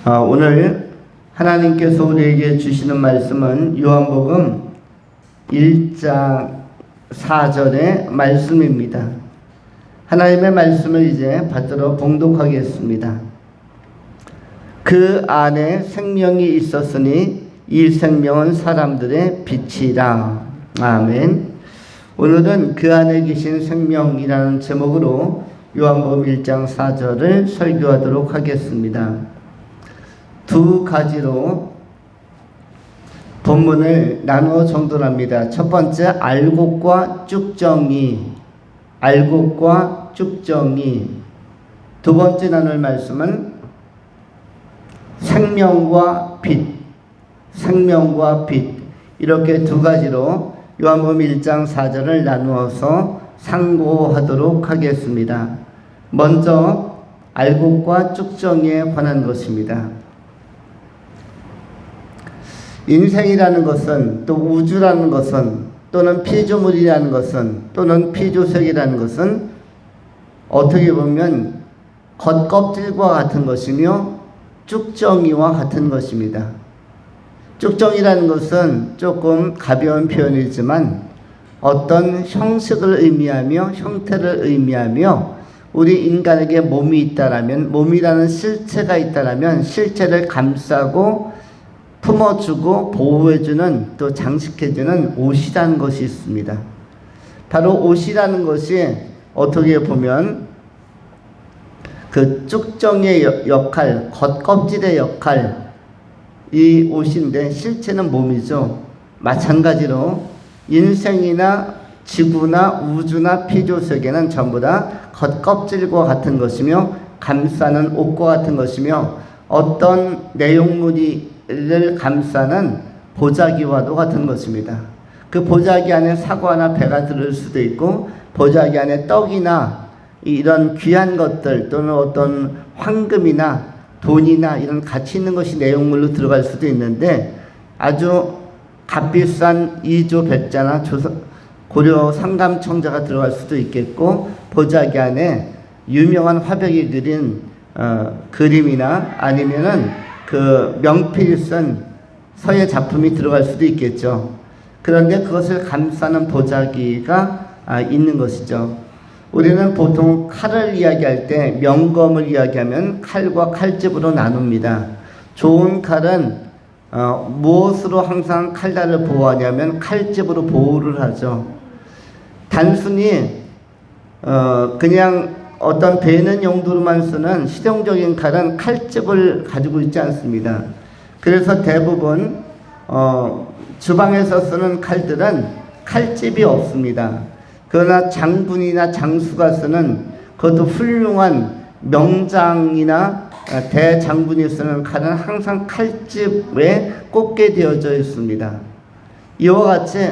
오늘 하나님께서 우리에게 주시는 말씀은 요한복음 1장 4절의 말씀입니다. 하나님의 말씀을 이제 받들어 봉독하겠습니다. 그 안에 생명이 있었으니 이 생명은 사람들의 빛이라. 아멘. 오늘은 그 안에 계신 생명이라는 제목으로 요한복음 1장 4절을 설교하도록 하겠습니다. 두 가지로 본문을 나누어 정돈합니다. 첫 번째, 알곡과 쭉정이. 알곡과 쭉정이. 두 번째 나눌 말씀은 생명과 빛. 생명과 빛. 이렇게 두 가지로 요한복음 1장 4절을 나누어서 상고하도록 하겠습니다. 먼저 알곡과 쭉정이에 관한 것입니다. 인생이라는 것은, 또 우주라는 것은, 또는 피조물이라는 것은, 또는 피조색이라는 것은 어떻게 보면 겉껍질과 같은 것이며 쭉정이와 같은 것입니다. 쭉정이라는 것은 조금 가벼운 표현이지만 어떤 형식을 의미하며 형태를 의미하며 우리 인간에게 몸이 있다라면, 몸이라는 실체가 있다라면 실체를 감싸고 품어주고 보호해주는, 또 장식해주는 옷이라는 것이 있습니다. 바로 옷이라는 것이 어떻게 보면 그 쭉정의 역할, 겉껍질의 역할, 이 옷인데 실체는 몸이죠. 마찬가지로 인생이나 지구나 우주나 피조세계는 전부 다 겉껍질과 같은 것이며 감싸는 옷과 같은 것이며 어떤 내용물을 감싸는 보자기와도 같은 것입니다. 그 보자기 안에 사과나 배가 들을 수도 있고 보자기 안에 떡이나 이런 귀한 것들 또는 어떤 황금이나 돈이나 이런 가치 있는 것이 내용물로 들어갈 수도 있는데 아주 값비싼 이조 백자나 고려 상감청자가 들어갈 수도 있겠고 보자기 안에 유명한 화백이 그린 그림이나 아니면은 그 명필이 쓴 서예 작품이 들어갈 수도 있겠죠. 그런데 그것을 감싸는 보자기가 있는 것이죠. 우리는 보통 칼을 이야기할 때 명검을 이야기하면 칼과 칼집으로 나눕니다. 좋은 칼은 무엇으로 항상 칼날을 보호하냐면 칼집으로 보호를 하죠. 단순히 그냥 어떤 베는 용도로만 쓰는 실용적인 칼은 칼집을 가지고 있지 않습니다. 그래서 대부분 주방에서 쓰는 칼들은 칼집이 없습니다. 그러나 장군이나 장수가 쓰는 그것도 훌륭한 명장이나 대장군이 쓰는 칼은 항상 칼집에 꽂게 되어져 있습니다. 이와 같이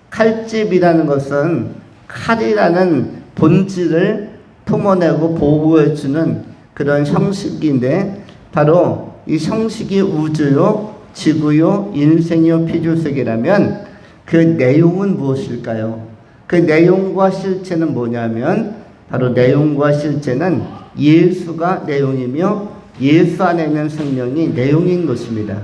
칼집이라는 것은 칼이라는 본질을 품어내고 보호해주는 그런 형식인데 바로 이 형식이 우주요, 지구요, 인생요, 피조세계라면 그 내용은 무엇일까요? 그 내용과 실체는 뭐냐면 바로 내용과 실체는 예수가 내용이며 예수 안에 있는 생명이 내용인 것입니다.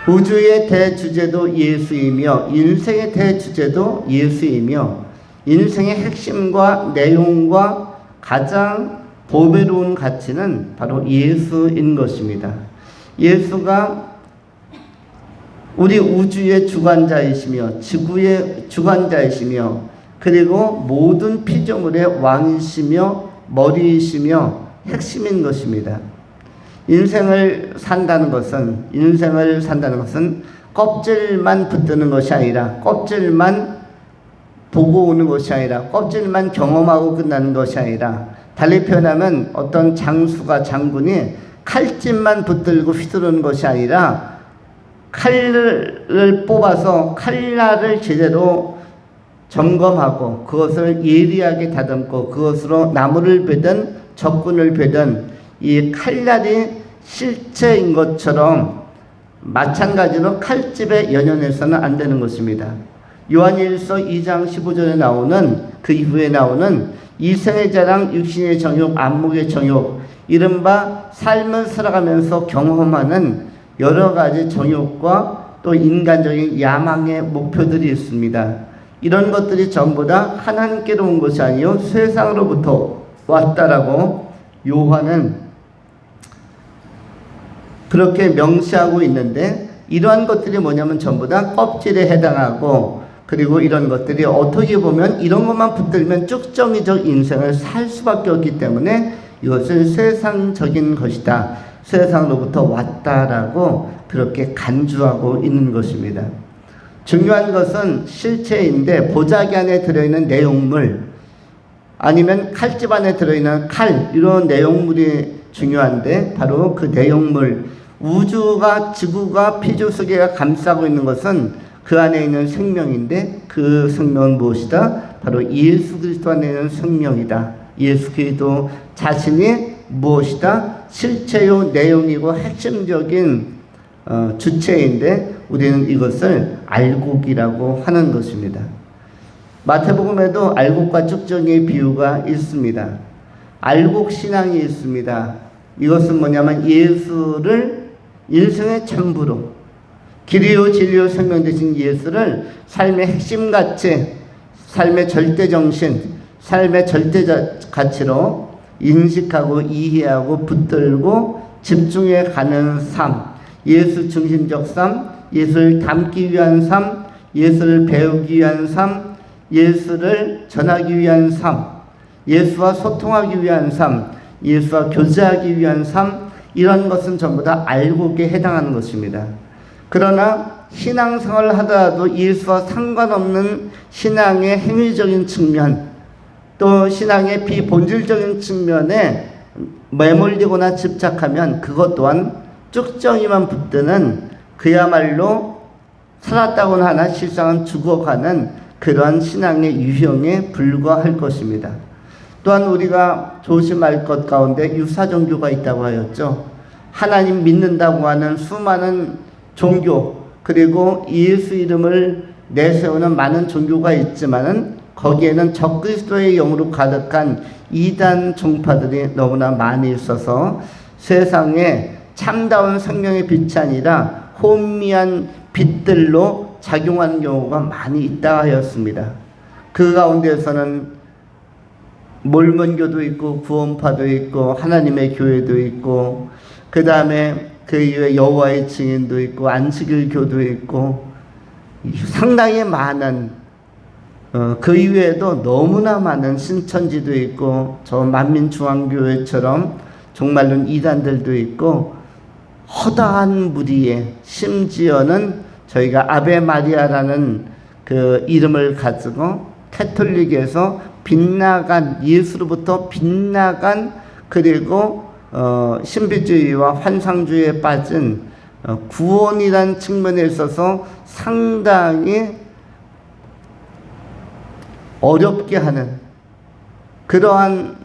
우주의 대주제도 예수이며 인생의 대주제도 예수이며 인생의 핵심과 내용과 가장 보배로운 가치는 바로 예수인 것입니다. 예수가 우리 우주의 주관자이시며 지구의 주관자이시며 그리고 모든 피조물의 왕이시며 머리이시며 핵심인 것입니다. 인생을 산다는 것은 껍질만 붙드는 것이 아니라 껍질만 보고 오는 것이 아니라 껍질만 경험하고 끝나는 것이 아니라 달리 표현하면 어떤 장수가 장군이 칼집만 붙들고 휘두르는 것이 아니라 칼을 뽑아서 칼날을 제대로 점검하고 그것을 예리하게 다듬고 그것으로 나무를 베든 적군을 베든 이 칼날이 실체인 것처럼 마찬가지로 칼집에 연연해서는 안 되는 것입니다. 요한일서 2장 15절에 나오는 그 이후에 나오는 이생의 자랑, 육신의 정욕, 안목의 정욕, 이른바 삶을 살아가면서 경험하는 여러 가지 정욕과 또 인간적인 야망의 목표들이 있습니다. 이런 것들이 전부 다 하나님께로 온 것이 아니요 세상으로부터 왔다라고 요한은 그렇게 명시하고 있는데, 이러한 것들이 뭐냐면 전부 다 껍질에 해당하고, 그리고 이런 것들이 어떻게 보면 이런 것만 붙들면 쭉정이적 인생을 살 수밖에 없기 때문에 이것은 세상적인 것이다, 세상으로부터 왔다라고 그렇게 간주하고 있는 것입니다. 중요한 것은 실체인데, 보자기 안에 들어있는 내용물 아니면 칼집 안에 들어있는 칼, 이런 내용물이 중요한데, 바로 그 내용물, 우주가, 지구가, 피주세계가 감싸고 있는 것은 그 안에 있는 생명인데, 그 생명은 무엇이다? 바로 예수 그리스도 안에 있는 생명이다. 예수 그리스도 자신이 무엇이다? 실체요 내용이고 핵심적인 주체인데, 우리는 이것을 알곡이라고 하는 것입니다. 마태복음에도 알곡과 쭉정이의 비유가 있습니다. 알곡 신앙이 있습니다. 이것은 뭐냐면 예수를 인생의 전부로, 길이요 진리요 생명 되신 예수를 삶의 핵심가치, 삶의 절대정신, 삶의 절대가치로 인식하고 이해하고 붙들고 집중해 가는 삶, 예수 중심적 삶, 예수를 닮기 위한 삶, 예수를 배우기 위한 삶, 예수를 전하기 위한 삶, 예수와 소통하기 위한 삶, 예수와 교제하기 위한 삶, 이런 것은 전부 다 알곡에 해당하는 것입니다. 그러나 신앙생활을 하더라도 예수와 상관없는 신앙의 행위적인 측면, 또 신앙의 비본질적인 측면에 매몰되거나 집착하면 그것 또한 쭉정이만 붙드는, 그야말로 살았다고는 하나 실상은 죽어가는 그러한 신앙의 유형에 불과할 것입니다. 또한 우리가 조심할 것 가운데 유사종교가 있다고 하였죠. 하나님 믿는다고 하는 수많은 종교, 그리고 예수 이름을 내세우는 많은 종교가 있지만은 거기에는 적그리스도의 영으로 가득한 이단 종파들이 너무나 많이 있어서 세상에 참다운 생명의 빛이 아니라 혼미한 빛들로 작용하는 경우가 많이 있다 하였습니다. 그 가운데에서는 몰몬교도 있고 구원파도 있고 하나님의 교회도 있고, 그 다음에 그 이후에 여호와의 증인도 있고 안식일교도 있고, 상당히 많은 그 이외에도 너무나 많은 신천지도 있고, 저 만민중앙교회처럼 정말로 이단들도 있고, 허다한 무리에, 심지어는 저희가 아베 마리아라는 그 이름을 가지고 캐톨릭에서 빗나간, 예수로부터 빗나간, 그리고 신비주의와 환상주의에 빠진 구원이라는 측면에 있어서 상당히 어렵게 하는 그러한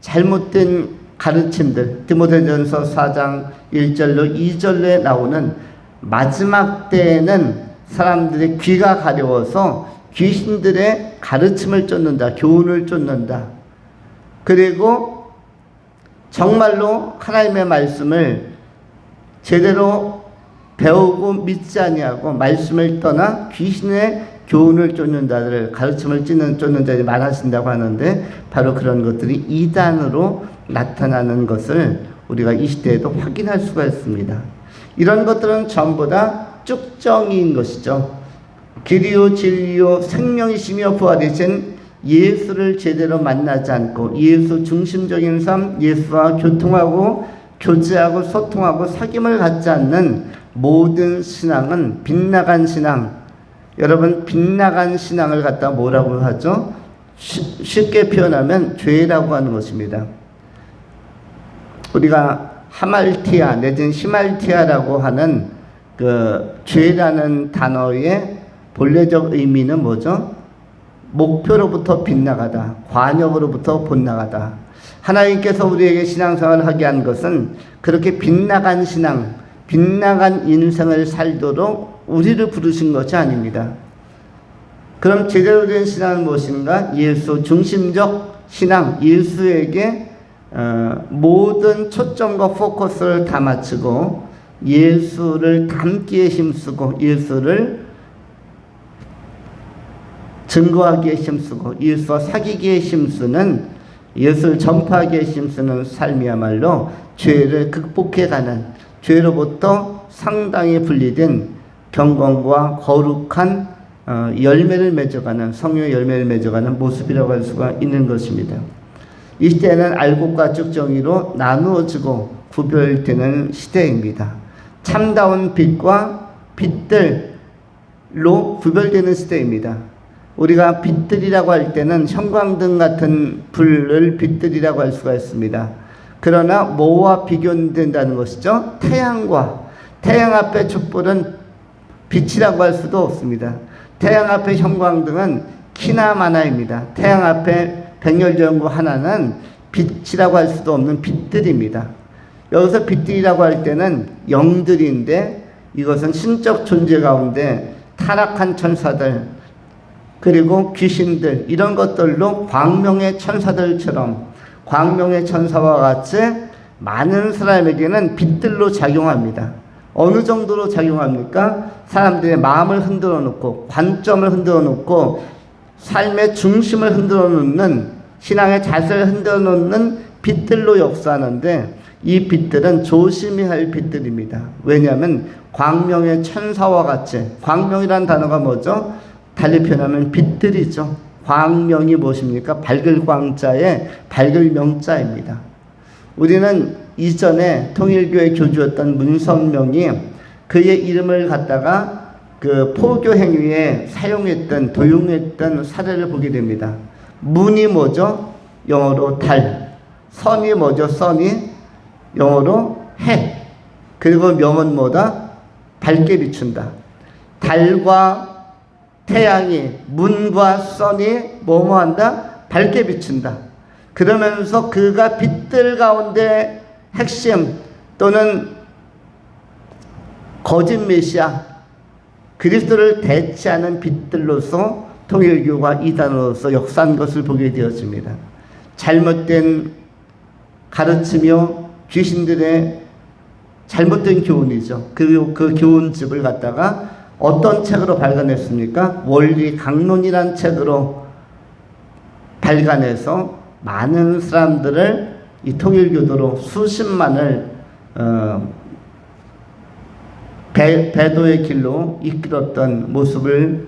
잘못된 가르침들, 디모데전서 4장 1절로 2절에 나오는 마지막 때에는 사람들의 귀가 가려워서 귀신들의 가르침을 쫓는다, 교훈을 쫓는다. 그리고 정말로 하나님의 말씀을 제대로 배우고 믿지 아니하고 말씀을 떠나 귀신의 교훈을 쫓는 자들, 가르침을 쫓는 자들이 많아진다고 하는데, 바로 그런 것들이 이단으로 나타나는 것을 우리가 이 시대에도 확인할 수가 있습니다. 이런 것들은 전부 다 쭉정이인 것이죠. 길이요 진리요 생명이시며 부활이신 예수를 제대로 만나지 않고 예수 중심적인 삶, 예수와 교통하고 교제하고 소통하고 사귐을 갖지 않는 모든 신앙은 빗나간 신앙, 여러분 빗나간 신앙을 갖다 뭐라고 하죠? 쉽게 표현하면 죄라고 하는 것입니다. 우리가 하말티아 내지는 히말티아라고 하는 그 죄라는 단어의 본래적 의미는 뭐죠? 목표로부터 빗나가다, 관역으로부터 빗나가다. 하나님께서 우리에게 신앙생활을 하게 한 것은 그렇게 빗나간 신앙, 빗나간 인생을 살도록 우리를 부르신 것이 아닙니다. 그럼 제대로 된 신앙은 무엇인가? 예수 중심적 신앙, 예수에게 모든 초점과 포커스를 다 맞추고 예수를 닮기에 힘쓰고 예수를 증거하기에 힘쓰고 예수와 사귀기에 힘쓰는, 예수를 전파하기에 힘쓰는 삶이야말로 죄를 극복해가는, 죄로부터 상당히 분리된 경건과 거룩한 열매를 맺어가는, 성령의 열매를 맺어가는 모습이라고 할 수가 있는 것입니다. 이 시대는 알곡과 쭉정이로 나누어지고 구별되는 시대입니다. 참다운 빛과 빛들로 구별되는 시대입니다. 우리가 빛들이라고 할 때는 형광등 같은 불을 빛들이라고 할 수가 있습니다. 그러나 뭐와 비교된다는 것이죠? 태양과. 태양 앞에 촛불은 빛이라고 할 수도 없습니다. 태양 앞에 형광등은 키나 마나입니다. 태양 앞에 백열전구 하나는 빛이라고 할 수도 없는 빛들입니다. 여기서 빛들이라고 할 때는 영들인데, 이것은 신적 존재 가운데 타락한 천사들 그리고 귀신들, 이런 것들로 광명의 천사들처럼, 광명의 천사와 같이 많은 사람에게는 빛들로 작용합니다. 어느 정도로 작용합니까? 사람들의 마음을 흔들어 놓고, 관점을 흔들어 놓고, 삶의 중심을 흔들어 놓는, 신앙의 자세를 흔들어 놓는 빛들로 역사하는데, 이 빛들은 조심해야 할 빛들입니다. 왜냐하면 광명의 천사와 같이, 광명이라는 단어가 뭐죠? 달리 표현하면 빛들이죠. 광명이 무엇입니까? 밝을 광자에 밝을 명자입니다. 우리는 이전에 통일교회 교주였던 문선명이 그의 이름을 갖다가 그 포교 행위에 사용했던, 도용했던 사례를 보게 됩니다. 문이 뭐죠? 영어로 달. 선이 뭐죠? 선이 영어로 해. 그리고 명은 뭐다? 밝게 비춘다. 달과 태양이, 문과 선이 뭐뭐한다? 밝게 비춘다. 그러면서 그가 빛들 가운데 핵심 또는 거짓 메시아, 그리스도를 대체하는 빛들로서 통일교가 이단으로서 역사한 것을 보게 되었습니다. 잘못된 가르치며 귀신들의 잘못된 교훈이죠. 그 교훈집을 갖다가 어떤 책으로 발간했습니까? 원리 강론이라는 책으로 발간해서 많은 사람들을 이 통일교도로 수십만을 배도의 길로 이끌었던 모습을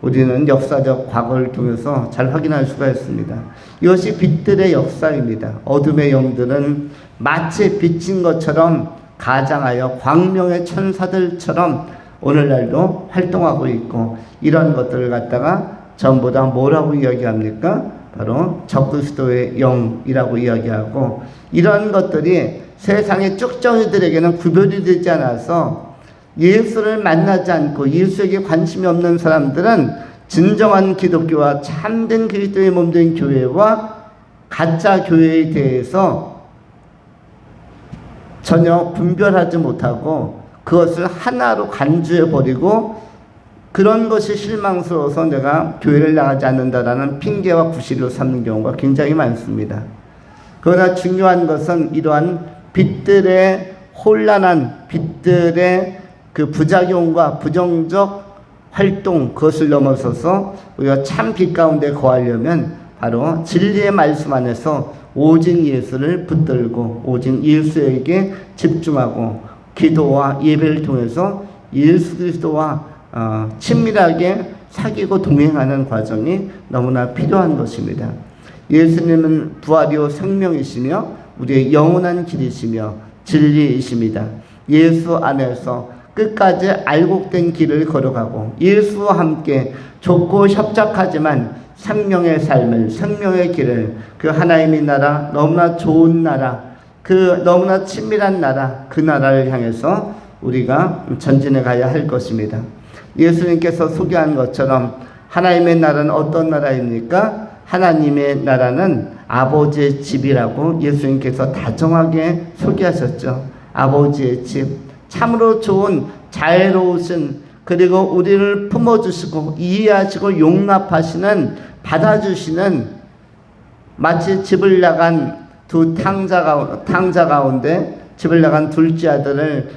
우리는 역사적 과거를 통해서 잘 확인할 수가 있습니다. 이것이 빛들의 역사입니다. 어둠의 영들은 마치 빛인 것처럼 가장하여 광명의 천사들처럼 오늘날도 활동하고 있고, 이런 것들을 갖다가 전부 다 뭐라고 이야기합니까? 바로 적그리스도의 영이라고 이야기하고, 이런 것들이 세상의 쭉정이들에게는 구별이 되지 않아서 예수를 만나지 않고 예수에게 관심이 없는 사람들은 진정한 기독교와 참된 그리스도의 몸된 교회와 가짜 교회에 대해서 전혀 분별하지 못하고 그것을 하나로 간주해버리고, 그런 것이 실망스러워서 내가 교회를 나가지 않는다라는 핑계와 구실로 삼는 경우가 굉장히 많습니다. 그러나 중요한 것은 이러한 빛들의 혼란한 빛들의 그 부작용과 부정적 활동, 그것을 넘어서서 우리가 참 빛 가운데 거하려면 바로 진리의 말씀 안에서 오직 예수를 붙들고 오직 예수에게 집중하고 기도와 예배를 통해서 예수 그리스도와 친밀하게 사귀고 동행하는 과정이 너무나 필요한 것입니다. 예수님은 부활이요 생명이시며 우리의 영원한 길이시며 진리이십니다. 예수 안에서 끝까지 알곡된 길을 걸어가고 예수와 함께 좁고 협착하지만 생명의 삶을, 생명의 길을, 그 하나님의 나라, 너무나 좋은 나라, 그 너무나 친밀한 나라, 그 나라를 향해서 우리가 전진해 가야 할 것입니다. 예수님께서 소개한 것처럼 하나님의 나라는 어떤 나라입니까? 하나님의 나라는 아버지의 집이라고 예수님께서 다정하게 소개하셨죠. 아버지의 집, 참으로 좋은 자애로우신 그리고 우리를 품어주시고 이해하시고 용납하시는, 받아주시는, 마치 집을 나간 두 탕자 가운데 집을 나간 둘째 아들을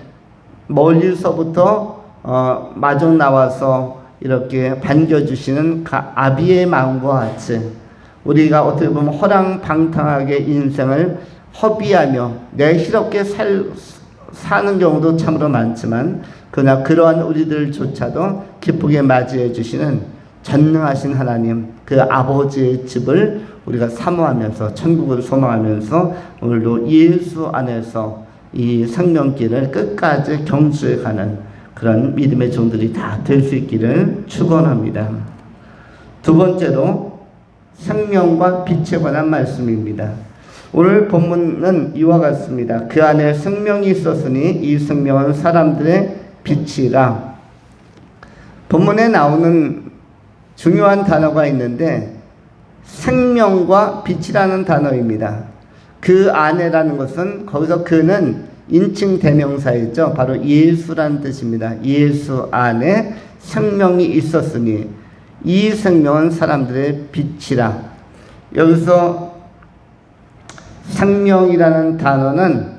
멀리서부터 마중 나와서 이렇게 반겨주시는 아비의 마음과 같이 우리가 어떻게 보면 허랑방탕하게 인생을 허비하며 내실없게 사는 경우도 참으로 많지만, 그러나 그러한 우리들조차도 기쁘게 맞이해 주시는 전능하신 하나님, 그 아버지의 집을 우리가 사모하면서 천국을 소망하면서 오늘도 예수 안에서 이 생명길을 끝까지 경주해 가는 그런 믿음의 종들이 다 될 수 있기를 축원합니다. 두 번째로 생명과 빛에 관한 말씀입니다. 오늘 본문은 이와 같습니다. 그 안에 생명이 있었으니 이 생명은 사람들의 빛이라. 본문에 나오는 중요한 단어가 있는데 생명과 빛이라는 단어입니다. 그 안에라는 것은, 거기서 그는 인칭 대명사이죠. 바로 예수라는 뜻입니다. 예수 안에 생명이 있었으니 이 생명은 사람들의 빛이라. 여기서 생명이라는 단어는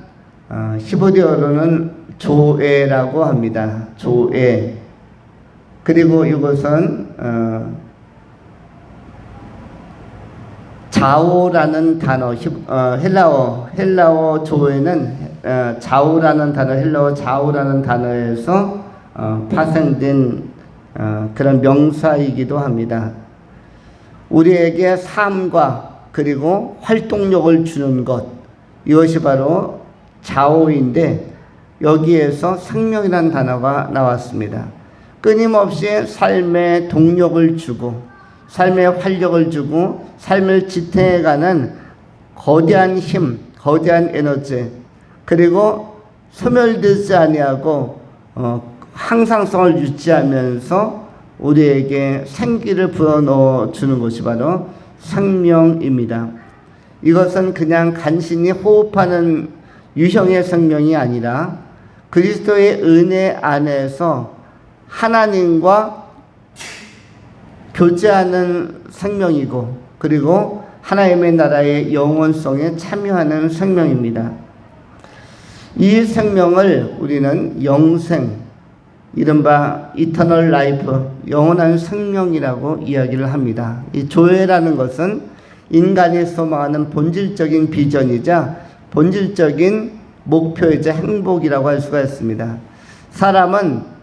히브리어로는 조에라고 합니다. 조에. 그리고 이것은 자오라는 단어, 헬라어 조에는 자오라는 단어, 헬라어 자오라는 단어에서 파생된 그런 명사이기도 합니다. 우리에게 삶과 그리고 활동력을 주는 것, 이것이 바로 자오인데 여기에서 생명이라는 단어가 나왔습니다. 끊임없이 삶의 동력을 주고 삶의 활력을 주고 삶을 지탱해가는 거대한 힘, 거대한 에너지, 그리고 소멸되지 아니하고 항상성을 유지하면서 우리에게 생기를 불어넣어 주는 것이 바로 생명입니다. 이것은 그냥 간신히 호흡하는 유형의 생명이 아니라 그리스도의 은혜 안에서 하나님과 교제하는 생명이고, 그리고 하나님의 나라의 영원성에 참여하는 생명입니다. 이 생명을 우리는 영생, 이른바 이터널 라이프, 영원한 생명이라고 이야기를 합니다. 이 조회라는 것은 인간이 소망하는 본질적인 비전이자 본질적인 목표이자 행복이라고 할 수가 있습니다. 사람은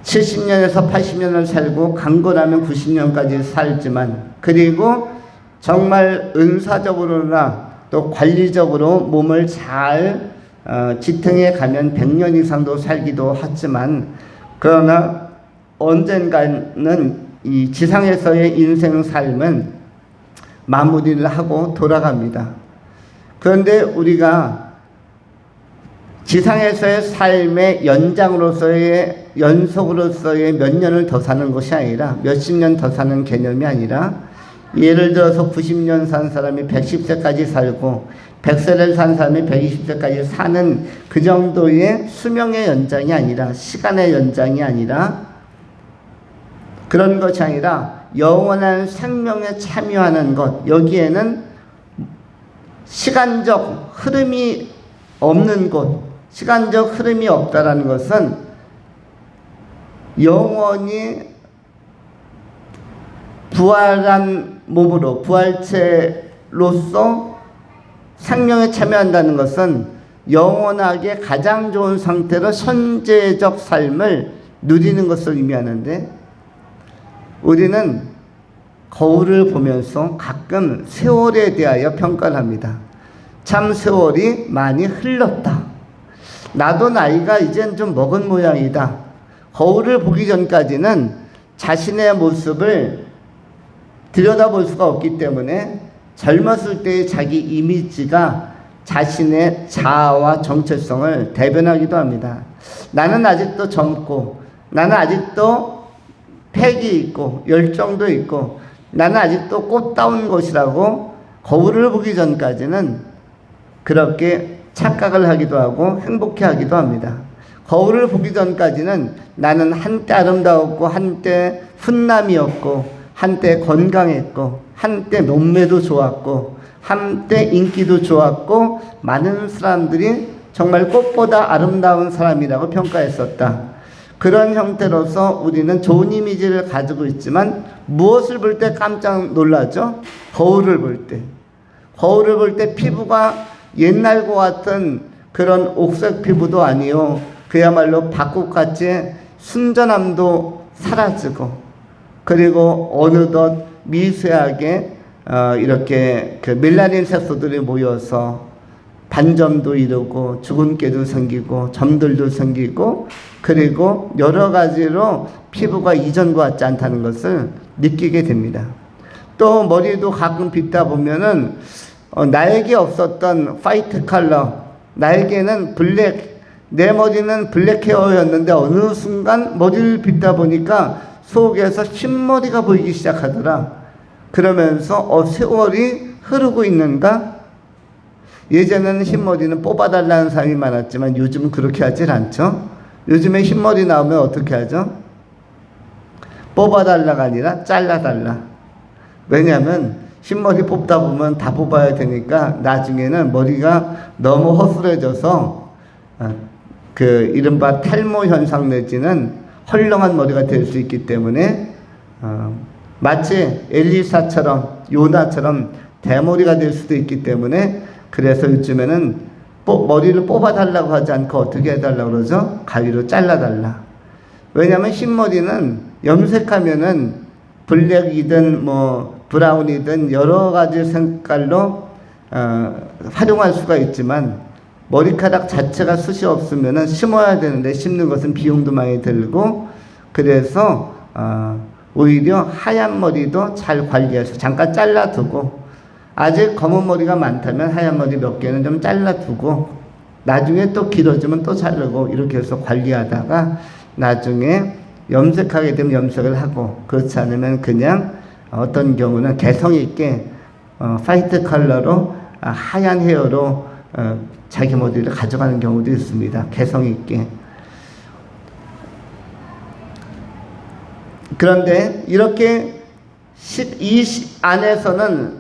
70년에서 80년을 살고 강건하면 90년까지 살지만, 그리고 정말 은사적으로나 또 관리적으로 몸을 잘 지탱해 가면 100년 이상도 살기도 하지만, 그러나 언젠가는 이 지상에서의 인생 삶은 마무리를 하고 돌아갑니다. 그런데 우리가 지상에서의 삶의 연속으로서의 몇 년을 더 사는 것이 아니라, 몇십 년 더 사는 개념이 아니라, 예를 들어서 90년 산 사람이 110세까지 살고 100세를 산 사람이 120세까지 사는 그 정도의 수명의 연장이 아니라, 시간의 연장이 아니라, 그런 것이 아니라 영원한 생명에 참여하는 것, 여기에는 시간적 흐름이 없는 곳, 시간적 흐름이 없다라는 것은 영원히 부활한 몸으로, 부활체로서 생명에 참여한다는 것은 영원하게 가장 좋은 상태로 현재적 삶을 누리는 것을 의미하는데, 우리는 거울을 보면서 가끔 세월에 대하여 평가를 합니다. 참 세월이 많이 흘렀다. 나도 나이가 이젠 좀 먹은 모양이다. 거울을 보기 전까지는 자신의 모습을 들여다볼 수가 없기 때문에 젊었을 때의 자기 이미지가 자신의 자아와 정체성을 대변하기도 합니다. 나는 아직도 젊고, 나는 아직도 패기 있고 열정도 있고, 나는 아직도 꽃다운 것이라고 거울을 보기 전까지는 그렇게 착각을 하기도 하고 행복해 하기도 합니다. 거울을 보기 전까지는 나는 한때 아름다웠고, 한때 훈남이었고, 한때 건강했고, 한때 몸매도 좋았고, 한때 인기도 좋았고, 많은 사람들이 정말 꽃보다 아름다운 사람이라고 평가했었다. 그런 형태로서 우리는 좋은 이미지를 가지고 있지만 무엇을 볼 때 깜짝 놀라죠? 거울을 볼 때. 거울을 볼 때 피부가 옛날과 같은 그런 옥색 피부도 아니요, 그야말로 밭꽃같이 순전함도 사라지고, 그리고 어느덧 미세하게 이렇게 그 멜라닌 색소들이 모여서 반점도 이루고 주근깨도 생기고 점들도 생기고, 그리고 여러 가지로 피부가 이전과 같지 않다는 것을 느끼게 됩니다. 또 머리도 가끔 빗다 보면은 나에게 없었던 화이트 컬러, 나에게는 블랙, 내 머리는 블랙 헤어였는데 어느 순간 머리를 빗다 보니까 속에서 흰머리가 보이기 시작하더라. 그러면서 세월이 흐르고 있는가? 예전에는 흰머리는 뽑아달라는 사람이 많았지만 요즘은 그렇게 하질 않죠. 요즘에 흰머리 나오면 어떻게 하죠? 뽑아달라가 아니라 잘라달라. 왜냐하면 흰머리 뽑다 보면 다 뽑아야 되니까 나중에는 머리가 너무 허술해져서 그 이른바 탈모 현상 내지는 헐렁한 머리가 될 수 있기 때문에 마치 엘리사처럼, 요나처럼 대머리가 될 수도 있기 때문에, 그래서 요즘에는 머리를 뽑아달라고 하지 않고 어떻게 해달라고 그러죠? 가위로 잘라달라. 왜냐하면 흰머리는 염색하면은 블랙이든 뭐 브라운이든 여러 가지 색깔로 활용할 수가 있지만, 머리카락 자체가 숱이 없으면은 심어야 되는데 심는 것은 비용도 많이 들고, 그래서 오히려 하얀 머리도 잘 관리해서 잠깐 잘라두고, 아직 검은 머리가 많다면 하얀 머리 몇 개는 좀 잘라두고 나중에 또 길어지면 또 자르고, 이렇게 해서 관리하다가 나중에 염색하게 되면 염색을 하고, 그렇지 않으면 그냥 어떤 경우는 개성 있게 화이트 컬러로 하얀 헤어로 자기 머리를 가져가는 경우도 있습니다. 개성 있게. 그런데 이렇게 이 안에서는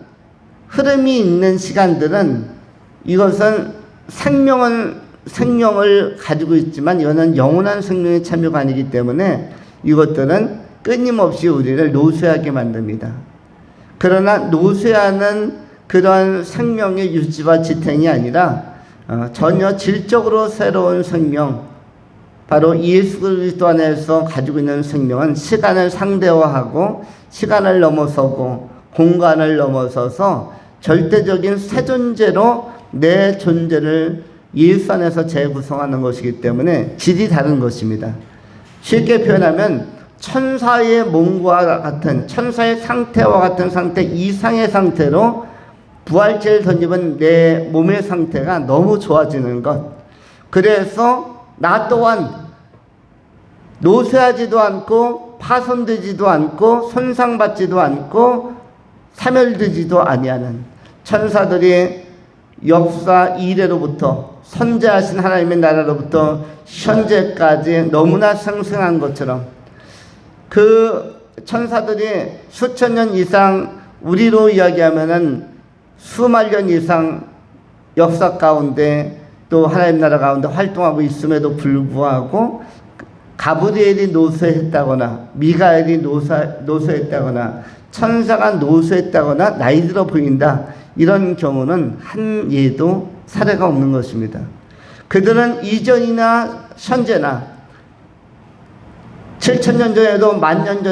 흐름이 있는 시간들은, 이것은 생명을 가지고 있지만 이거는 영원한 생명의 참여가 아니기 때문에 이것들은 끊임없이 우리를 노쇠하게 만듭니다. 그러나 노쇠하는 그런 생명의 유지와 지탱이 아니라 전혀 질적으로 새로운 생명, 바로 예수 그리스도 안에서 가지고 있는 생명은 시간을 상대화하고 시간을 넘어서고 공간을 넘어서서 절대적인 새 존재로 내 존재를 예수 안에서 재구성하는 것이기 때문에 질이 다른 것입니다. 쉽게 표현하면 천사의 몸과 같은, 천사의 상태와 같은 상태 이상의 상태로 부활체를 던지면 내 몸의 상태가 너무 좋아지는 것. 그래서 나 또한 노쇠하지도 않고 파손되지도 않고 손상받지도 않고 사멸되지도 아니하는, 천사들이 역사 이래로부터 선재하신 하나님의 나라로부터 현재까지 너무나 생생한 것처럼, 그 천사들이 수천 년 이상, 우리로 이야기하면은 수만 년 이상 역사 가운데 또 하나님 나라 가운데 활동하고 있음에도 불구하고 가브리엘이 노쇠했다거나 미가엘이 노쇠했다거나 천사가 노쇠했다거나 나이 들어 보인다, 이런 경우는 한 예도 사례가 없는 것입니다. 그들은 이전이나 현재나 7,000년 전에도 만년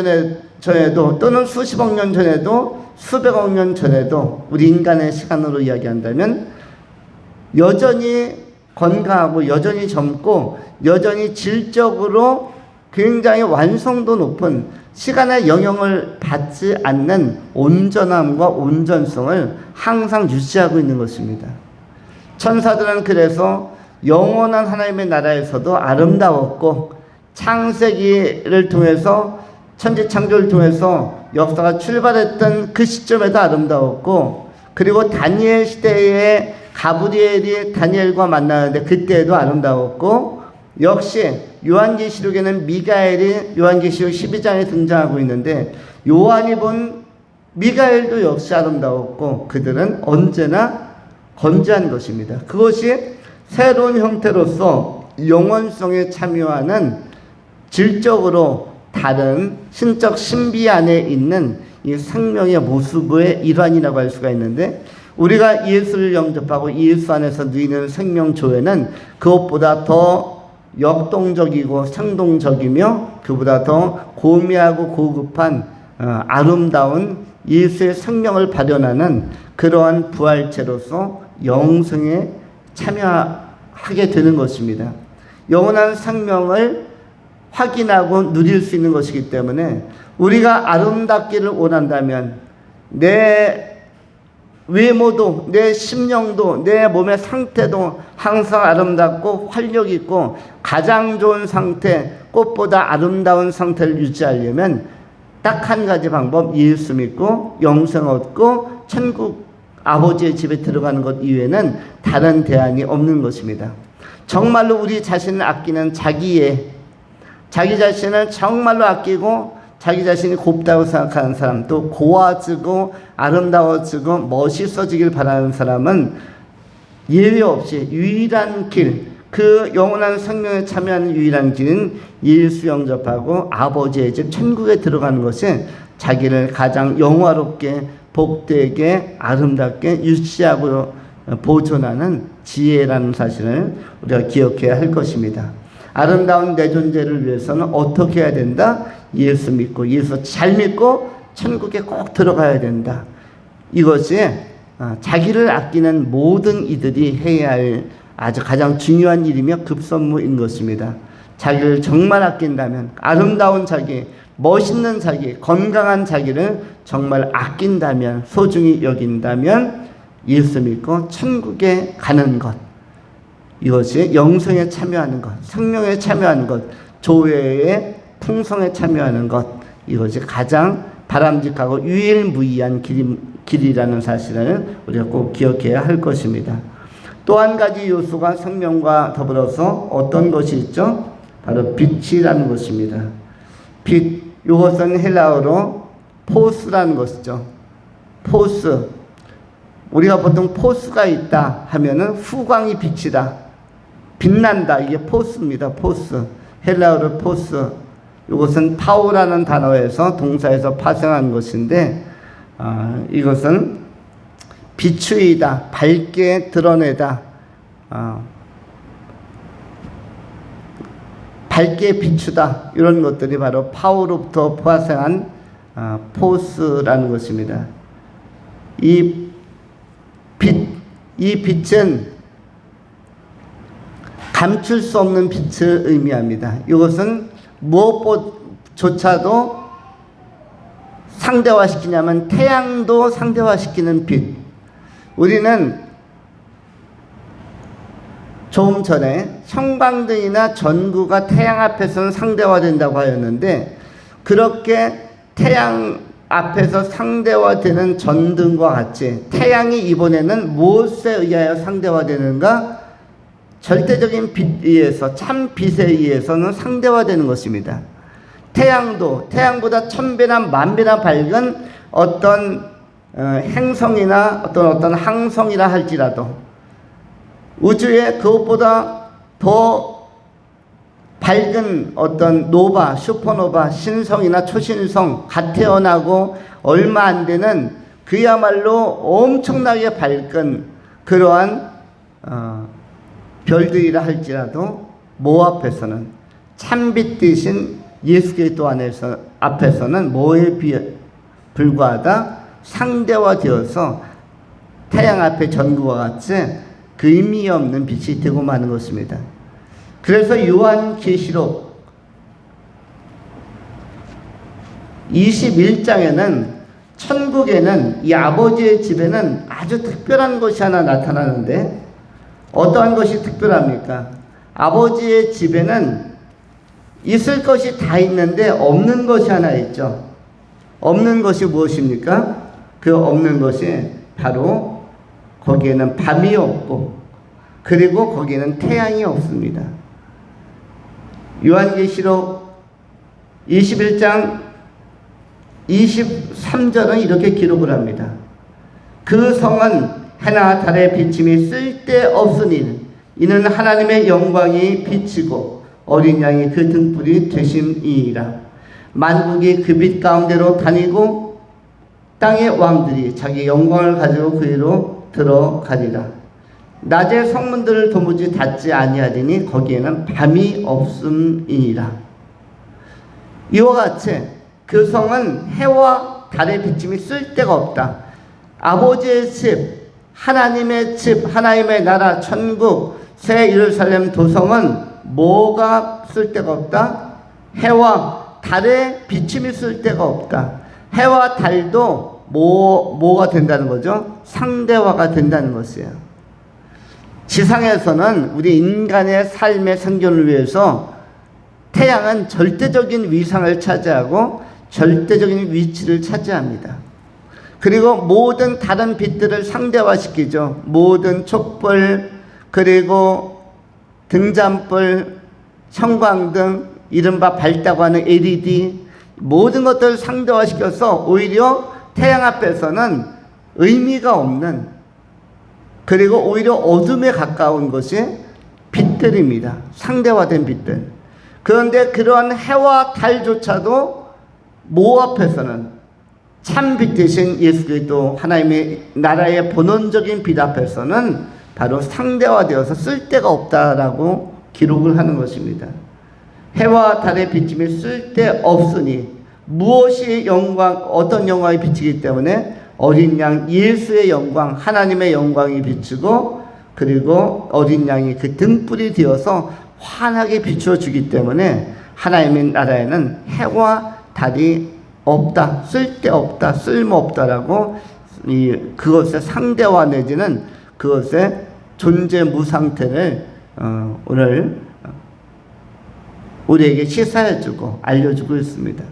전에도 또는 수십억 년 전에도 수백억 년 전에도 우리 인간의 시간으로 이야기한다면 여전히 건강하고 여전히 젊고 여전히 질적으로 굉장히 완성도 높은, 시간의 영향을 받지 않는 온전함과 온전성을 항상 유지하고 있는 것입니다. 천사들은 그래서 영원한 하나님의 나라에서도 아름다웠고, 창세기를 통해서 천지창조를 통해서 역사가 출발했던 그 시점에도 아름다웠고, 그리고 다니엘 시대에 가브리엘이 다니엘과 만나는데 그때에도 아름다웠고, 역시 요한계시록에는 미가엘이 요한계시록 12장에 등장하고 있는데, 요한이 본 미가엘도 역시 아름다웠고 그들은 언제나 건재한 것입니다. 그것이 새로운 형태로서 영원성에 참여하는 질적으로 다른 신적 신비 안에 있는 이 생명의 모습의 일환이라고 할 수가 있는데, 우리가 예수를 영접하고 예수 안에서 누리는 생명 조회는 그것보다 더 역동적이고 생동적이며 그보다 더 고미하고 고급한 아름다운 예수의 생명을 발현하는 그러한 부활체로서 영생에 참여하게 되는 것입니다. 영원한 생명을 확인하고 누릴 수 있는 것이기 때문에 우리가 아름답기를 원한다면 내 외모도, 내 심령도, 내 몸의 상태도 항상 아름답고 활력 있고 가장 좋은 상태, 꽃보다 아름다운 상태를 유지하려면 딱 한 가지 방법, 예수 믿고 영생 얻고 천국 아버지의 집에 들어가는 것 이외에는 다른 대안이 없는 것입니다. 정말로 우리 자신을 아끼는 자기 자신을 정말로 아끼고 자기 자신이 곱다고 생각하는 사람, 또 고와지고 아름다워지고 멋있어지길 바라는 사람은 예외 없이 유일한 길, 그 영원한 생명에 참여하는 유일한 길은 예수 영접하고 아버지의 집 천국에 들어가는 것이 자기를 가장 영화롭게 복되게 아름답게 유지하고 보존하는 지혜라는 사실을 우리가 기억해야 할 것입니다. 아름다운 내 존재를 위해서는 어떻게 해야 된다? 예수 믿고 예수 잘 믿고 천국에 꼭 들어가야 된다. 이것이 자기를 아끼는 모든 이들이 해야 할 아주 가장 중요한 일이며 급선무인 것입니다. 자기를 정말 아낀다면, 아름다운 자기, 멋있는 자기, 건강한 자기를 정말 아낀다면, 소중히 여긴다면 예수 믿고 천국에 가는 것, 이것이 영생에 참여하는 것, 생명에 참여하는 것, 조회의 풍성에 참여하는 것, 이것이 가장 바람직하고 유일무이한 길이라는 사실을 우리가 꼭 기억해야 할 것입니다. 또 한 가지 요소가 생명과 더불어서 어떤 것이 있죠? 바로 빛이라는 것입니다. 빛, 이것은 헬라어로 포스라는 것이죠. 포스. 우리가 보통 포스가 있다 하면은 후광이 빛이다, 빛난다, 이게 포스입니다. 포스. 헬라어로 포스. 이것은 파워라는 단어에서 동사에서 파생한 것인데, 이것은 비추이다, 밝게 드러내다, 밝게 비추다, 이런 것들이 바로 파워로부터 파생한 포스라는 것입니다. 이 빛은 감출 수 없는 빛을 의미합니다. 이것은 무엇조차도 상대화시키냐면 태양도 상대화시키는 빛. 우리는 조금 전에 형광등이나 전구가 태양 앞에서는 상대화된다고 하였는데, 그렇게 태양 앞에서 상대화되는 전등과 같이 태양이 이번에는 무엇에 의하여 상대화되는가? 절대적인 빛에 의해서, 참 빛에 의해서는 상대화되는 것입니다. 태양도 태양보다 1000배나 10,000배나 밝은 어떤 행성이나 어떤 항성이라 할지라도 우주에 그것보다 더 밝은 어떤 노바, 슈퍼노바, 신성이나 초신성, 갓 태어나고 얼마 안 되는 그야말로 엄청나게 밝은 그러한 별들이라 할지라도 모 앞에서는, 참빛 대신 예수 그리스도 앞에서는 뭐에 불과하다? 상대화되어서 태양 앞에 전구와 같이 그 의미 없는 빛이 되고 마는 것입니다. 그래서 요한계시록 21장에는 천국에는, 이 아버지의 집에는 아주 특별한 것이 하나 나타나는데, 어떠한 것이 특별합니까? 아버지의 집에는 있을 것이 다 있는데 없는 것이 하나 있죠. 없는 것이 무엇입니까? 그 없는 것이 바로 거기에는 밤이 없고, 그리고 거기에는 태양이 없습니다. 요한계시록 21장 23절은 이렇게 기록을 합니다. 그 성은 해나 달의 비침이 쓸데없으니 이는 하나님의 영광이 비치고 어린 양이 그 등불이 되심이니라. 만국이 그 빛 가운데로 다니고 땅의 왕들이 자기 영광을 가지고 그 위로 들어가리라. 낮에 성문들을 도무지 닫지 아니하리니 거기에는 밤이 없음이니라. 이와 같이 그 성은 해와 달의 비침이 쓸데가 없다. 아버지의 집, 하나님의 집, 하나님의 나라, 천국, 새 예루살렘 도성은 뭐가 쓸데가 없다? 해와 달의 비침이 쓸데가 없다. 해와 달도 뭐가 된다는 거죠? 상대화가 된다는 것이에요. 지상에서는 우리 인간의 삶의 생존을 위해서 태양은 절대적인 위상을 차지하고 절대적인 위치를 차지합니다. 그리고 모든 다른 빛들을 상대화시키죠. 모든 촛불, 그리고 등잔불, 형광등, 이른바 밝다고 하는 LED, 모든 것들을 상대화시켜서 오히려 태양 앞에서는 의미가 없는, 그리고 오히려 어둠에 가까운 것이 빛들입니다. 상대화된 빛들. 그런데 그러한 해와 달조차도 모 앞에서는 참 빛 대신 예수 그리스도 하나님의 나라의 본원적인 빛 앞에서는 바로 상대화되어서 쓸데가 없다라고 기록을 하는 것입니다. 해와 달의 비침이 쓸데없으니 무엇이 영광, 어떤 영광이 비치기 때문에 어린 양 예수의 영광, 하나님의 영광이 비치고, 그리고 어린 양이 그 등불이 되어서 환하게 비추어 주기 때문에 하나님의 나라에는 해와 달이 없다, 쓸데없다, 쓸모없다라고 그것의 상대화 내지는 그것의 존재 무상태를 오늘 우리에게 시사해주고 알려주고 있습니다.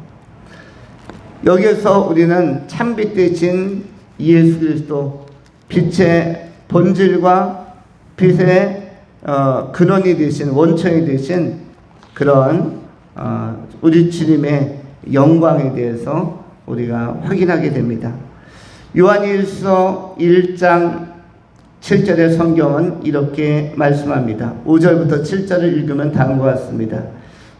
여기에서 우리는 참빛 대신 예수 그리스도, 빛의 본질과 빛의 근원이 되신, 원천이 되신 그런 우리 주님의 영광에 대해서 우리가 확인하게 됩니다. 요한일서 1장 7절의 성경은 이렇게 말씀합니다. 5절부터 7절을 읽으면 다음과 같습니다.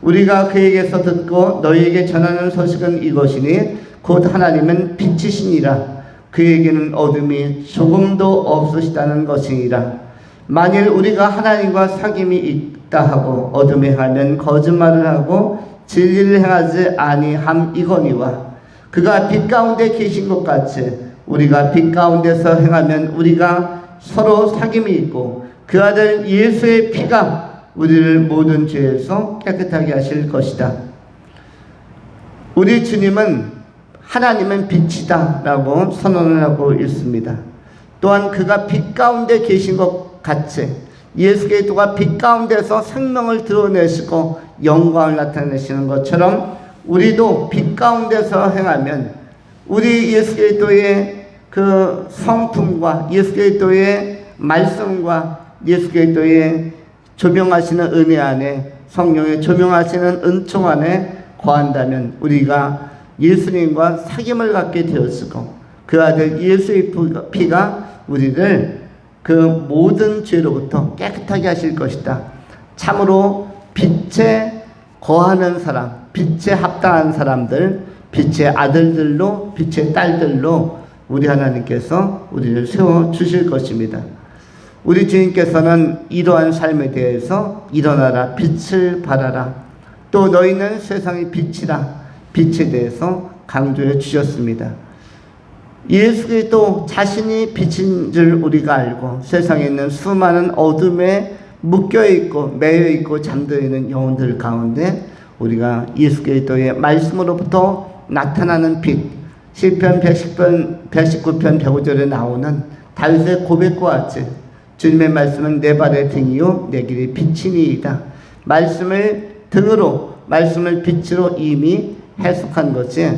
우리가 그에게서 듣고 너희에게 전하는 소식은 이것이니 곧 하나님은 빛이시니라. 그에게는 어둠이 조금도 없으시다는 것이니라. 만일 우리가 하나님과 사귐이 있다 하고 어둠에 행하면 거짓말을 하고 진리를 행하지 아니함이거니와 그가 빛 가운데 계신 것 같이 우리가 빛 가운데서 행하면 우리가 서로 사귐이 있고 그 아들 예수의 피가 우리를 모든 죄에서 깨끗하게 하실 것이다. 우리 주님은 하나님은 빛이다 라고 선언을 하고 있습니다. 또한 그가 빛 가운데 계신 것 같이 예수 그리스도가 빛 가운데서 생명을 드러내시고 영광을 나타내시는 것처럼 우리도 빛 가운데서 행하면 우리 예수 그리스도의 그 성품과 예수 그리스도의 말씀과 예수 그리스도의 조명하시는 은혜 안에, 성령의 조명하시는 은총 안에 거한다면 우리가 예수님과 사귐을 갖게 되었고 그 아들 예수의 피가 우리를 그 모든 죄로부터 깨끗하게 하실 것이다. 참으로 빛에 거하는 사람, 빛에 합당한 사람들, 빛의 아들들로, 빛의 딸들로 우리 하나님께서 우리를 세워주실 것입니다. 우리 주님께서는 이러한 삶에 대해서 일어나라, 빛을 발하라, 또 너희는 세상의 빛이라, 빛에 대해서 강조해 주셨습니다. 예수 그리스도 자신이 빛인 줄 우리가 알고 세상에 있는 수많은 어둠에 묶여있고 매여있고 잠들어 있는 영혼들 가운데 우리가 예수 그리스도의 말씀으로부터 나타나는 빛, 시편 119편 105절에 나오는 다윗의 고백과 같이 주님의 말씀은 내 발의 등이요 내 길의 빛이니이다. 말씀을 등으로, 말씀을 빛으로 이미 해석한 것이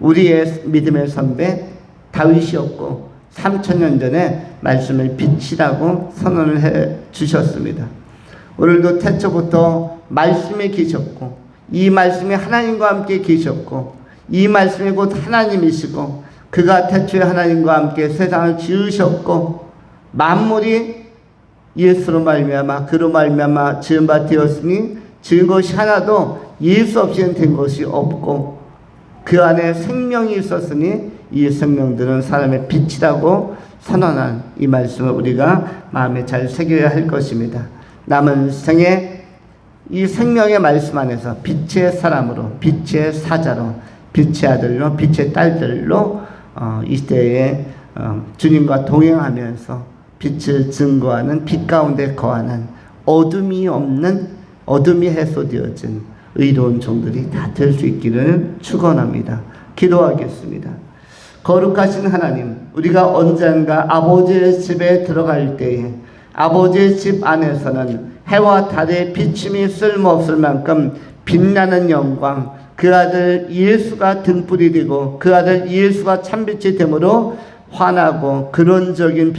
우리의 믿음의 선배 다윗이었고 3000년 전에 말씀을 빛이라고 선언을 해 주셨습니다. 오늘도 태초부터 말씀이 계셨고 이 말씀이 하나님과 함께 계셨고 이 말씀이 곧 하나님이시고 그가 태초에 하나님과 함께 세상을 지으셨고 만물이 예수로 말미암아 그로 말미암아 지은 바 되었으니 지은 것이 하나도 예수 없이는 된 것이 없고 그 안에 생명이 있었으니 이 생명들은 사람의 빛이라고 선언한 이 말씀을 우리가 마음에 잘 새겨야 할 것입니다. 남은 생에 이 생명의 말씀 안에서 빛의 사람으로, 빛의 사자로, 빛의 아들로, 빛의 딸들로 이 시대에 주님과 동행하면서 빛을 증거하는 빛 가운데 거하는 어둠이 없는, 어둠이 해소되어진 의로운 종들이 다 될 수 있기를 축원합니다. 기도하겠습니다. 거룩하신 하나님, 우리가 언젠가 아버지의 집에 들어갈 때에 아버지의 집 안에서는 해와 달의 비침이 쓸모없을 만큼 빛나는 영광, 그 아들 예수가 등불이 되고 그 아들 예수가 참빛이 되므로 환하고 근원적인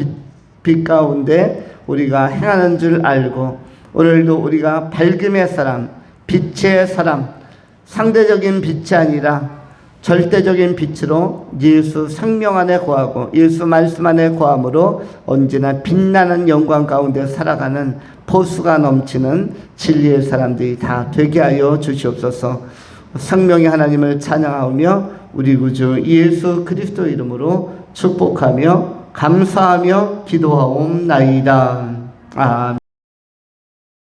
빛 가운데 우리가 행하는 줄 알고 오늘도 우리가 밝음의 사람, 빛의 사람, 상대적인 빛이 아니라 절대적인 빛으로 예수 생명 안에 거하고 예수 말씀 안에 거함으로 언제나 빛나는 영광 가운데 살아가는 포수가 넘치는 진리의 사람들이 다 되게 하여 주시옵소서. 생명의 하나님을 찬양하며 우리 구주 예수 그리스도 이름으로 축복하며 감사하며 기도하옵나이다. 아멘.